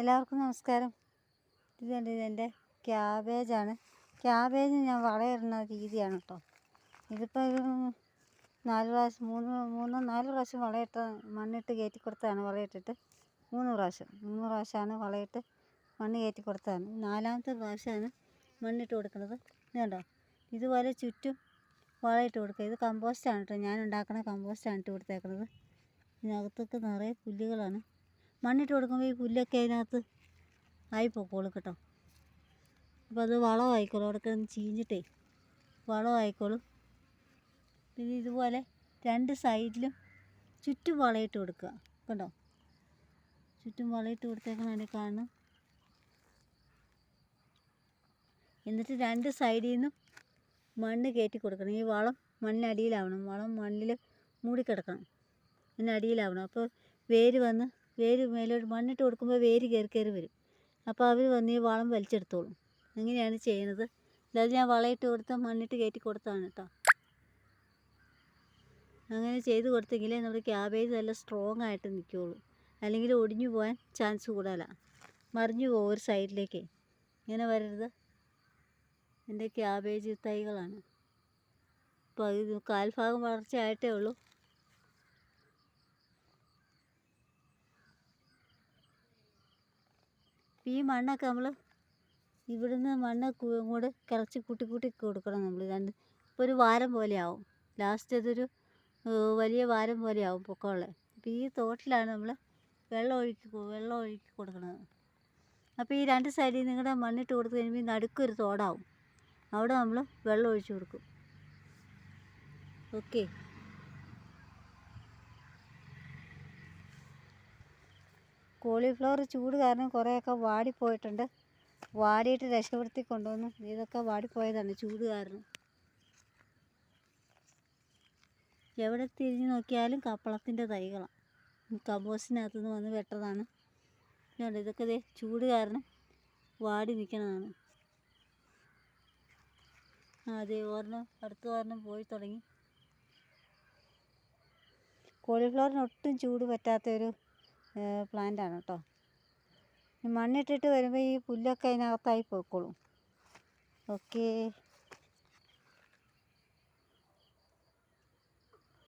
എല്ലാവർക്കും നമസ്കാരം. ഇതെൻ്റെ ക്യാബേജാണ്. ക്യാബേജ് ഞാൻ വളമിടുന്ന രീതിയാണ് കേട്ടോ. ഇതിപ്പോൾ ഒരു 4 പ്രാവശ്യം വളമിട്ട് മണ്ണിട്ട് കയറ്റി കൊടുത്തതാണ്. വളമിട്ടിട്ട് 3 പ്രാവശ്യമാണ് വളമിട്ട് മണ്ണ് കയറ്റി കൊടുത്തതാണ്. 4-ാമത്തെ പ്രാവശ്യമാണ് മണ്ണിട്ട് കൊടുക്കുന്നത്. ഇത് കണ്ടോ, ഇതുപോലെ ചുറ്റും വളമിട്ട് കൊടുക്കുക. ഇത് കമ്പോസ്റ്റാണ് കേട്ടോ, ഞാൻ ഉണ്ടാക്കുന്ന കമ്പോസ്റ്റാണ് ഇട്ട് കൊടുത്തേക്കുന്നത്. ഇതിനകത്തൊക്കെ നിറയെ പുല്ലുകളാണ്. മണ്ണിട്ട് കൊടുക്കുമ്പോൾ ഈ പുല്ലൊക്കെ അതിനകത്ത് ആയിപ്പോക്കോളും കേട്ടോ. അപ്പോൾ അത് വളമായിക്കോളും. അവിടെ കിടന്ന് ചീഞ്ഞിട്ടേ വളമായിക്കോളും. പിന്നെ ഇതുപോലെ 2 സൈഡിലും ചുറ്റും വളമിട്ട് കൊടുക്കുക. കണ്ടോ, ചുറ്റും വളമിട്ട് കൊടുത്തേക്കണം അതിനെ കാണണം. എന്നിട്ട് 2 സൈഡിൽ നിന്നും മണ്ണ് കയറ്റി കൊടുക്കണം. ഈ വളം മണ്ണിനടിയിലാവണം. വളം മണ്ണിൽ മൂടിക്കിടക്കണം, അതിനടിയിലാവണം. അപ്പോൾ വേര് മേലോട്ട് മണ്ണിട്ട് കൊടുക്കുമ്പോൾ വേര് കയറി വരും. അപ്പോൾ അവർ വന്ന് ഈ വളം വലിച്ചെടുത്തോളും. അങ്ങനെയാണ് ചെയ്യുന്നത്. അല്ലാതെ ഞാൻ വളമിട്ട് കൊടുത്ത് മണ്ണിട്ട് കയറ്റി കൊടുത്തതാണ് കേട്ടോ. അങ്ങനെ ചെയ്ത് കൊടുത്തെങ്കിലേ നമ്മുടെ ക്യാബേജ് നല്ല സ്ട്രോങ് ആയിട്ട് നിൽക്കുകയുള്ളൂ. അല്ലെങ്കിൽ ഒടിഞ്ഞു പോകാൻ ചാൻസ് കൂടുതലാണ്. മറിഞ്ഞു പോകും ഒരു സൈഡിലേക്ക്. ഇങ്ങനെ വരരുത്. എൻ്റെ ക്യാബേജ് തൈകളാണ്. അപ്പോൾ ഇത് 1/4 ഭാഗം വളർച്ചയായിട്ടേ ഉള്ളൂ. ഈ മണ്ണൊക്കെ നമ്മൾ ഇവിടുന്ന് മണ്ണ് കൂടെ കിളച്ച് കൂട്ടി കൊടുക്കണം നമ്മൾ. ഇപ്പോൾ ഒരു വാരം പോലെയാവും. ലാസ്റ്റ് അതൊരു വലിയ വാരം പോലെയാവും പൊക്കമുള്ളത്. അപ്പോൾ ഈ തോട്ടിലാണ് നമ്മൾ വെള്ളം ഒഴുക്കി കൊടുക്കുന്നത്. അപ്പോൾ ഈ 2 സൈഡിൽ നിങ്ങളുടെ മണ്ണിട്ട് കൊടുത്ത് കഴിയുമ്പോൾ നടുക്കൊരു തോടാവും. അവിടെ നമ്മൾ വെള്ളം ഒഴിച്ച് കൊടുക്കും. ഓക്കെ. കോളിഫ്ലവർ ചൂട് കാരണം കുറേയൊക്കെ വാടിപ്പോയിട്ടുണ്ട്. വാടിയിട്ട് രക്ഷപ്പെടുത്തി കൊണ്ടുവന്നു. ഇതൊക്കെ വാടിപ്പോയതാണ് ചൂട് കാരണം. എവിടെ തിരിഞ്ഞ് നോക്കിയാലും കപ്പളത്തിൻ്റെ തൈകളാണ്. കമ്പോസ്റ്റിനകത്തുനിന്ന് വന്ന് വെട്ടതാണ്. ഇതൊക്കെ ചൂട് കാരണം വാടി നിൽക്കുന്നതാണ്. അടുത്ത ഒരെണ്ണം പോയി തുടങ്ങി. കോളിഫ്ലവറിന് ഒട്ടും ചൂട് പറ്റാത്തൊരു പ്ലാന്റാണ് കേട്ടോ. മണ്ണിട്ടിട്ട് വരുമ്പോൾ ഈ പുല്ലൊക്കെ അതിനകത്തായി പോയിക്കോളും. ഓക്കേ.